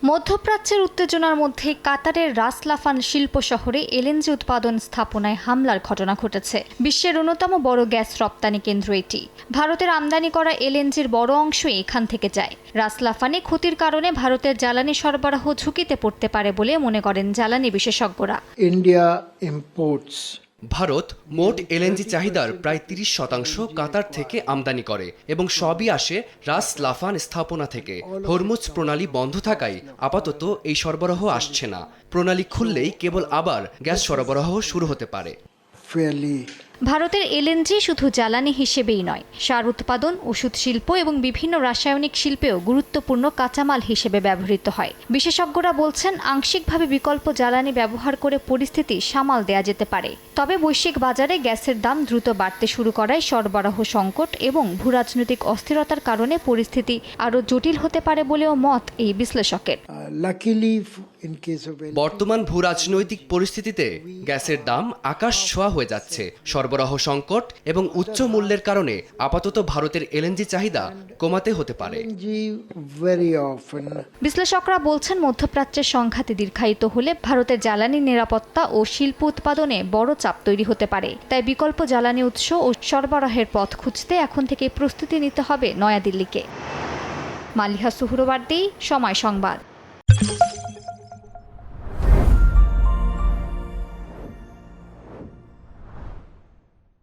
মধ্যপ্রাচ্যের উত্তেজনার মধ্যে কাতারের রাস লাফান শিল্প শহরে এলএনজি উৎপাদন স্থাপনায় হামলার ঘটনা ঘটেছে। বিশ্বের অন্যতম বড় গ্যাস রপ্তানি কেন্দ্র এটি। ভারতের আমদানি করা এলএনজির বড় অংশই এখান থেকে যায়। রাস লাফানে ক্ষতির কারণে ভারতের জ্বালানি সরবরাহ ঝুঁকিতে পড়তে পারে বলে মনে করেন জ্বালানি বিশেষজ্ঞরা। India imports ভারত মোট এলএনজি চাহিদার প্রায় 30% কাতার থেকে আমদানি করে এবং সবই আসে রাস লাফান স্থাপনা থেকে। হরমুজ প্রণালী বন্ধ থাকায় আপাতত এই সরবরাহ আসছে না। প্রণালী খুললেই কেবল আবার গ্যাস সরবরাহ শুরু হতে পারে। fairly ভারতের এলএনজি শুধু জ্বালানি হিসেবেই নয়, সার উৎপাদন, ওষুধ শিল্প এবং বিভিন্ন রাসায়নিক শিল্পেও গুরুত্বপূর্ণ কাঁচামাল হিসেবে ব্যবহৃত হয়। বিশেষজ্ঞরা বলছেন, আংশিকভাবে বিকল্প জ্বালানি ব্যবহার করে পরিস্থিতি সামাল দেয়া যেতে পারে। তবে বৈশ্বিক বাজারে গ্যাসের দাম দ্রুত বাড়তে শুরু করায় সরবরাহ সংকট এবং ভূরাজনৈতিক অস্থিরতার কারণে পরিস্থিতি আরও জটিল হতে পারে বলেও মত এই বিশ্লেষকের। luckily in case of বর্তমান ভূরাজনৈতিক পরিস্থিতিতে গ্যাসের দাম আকাশ ছোঁয়া হয়ে যাচ্ছে। সরবরাহ সংকট এবং উচ্চ মূল্যের কারণে আপাতত ভারতের এলএনজি চাহিদা কমাতে হতে পারে। LNG very often বিশ্লেষকরা বলছেন, মধ্যপ্রাচ্যের সংঘাতে দীর্ঘায়িত হলে ভারতের জ্বালানি নিরাপত্তা ও শিল্প উৎপাদনে বড় চাপ তৈরি হতে পারে। তাই বিকল্প জ্বালানি উৎস ও সরবরাহের পথ খুঁজতে এখন থেকে প্রস্তুতি নিতে হবে নয়াদিল্লিকে। মালিহা সুহরওয়ার্দী, সময় সংবাদ।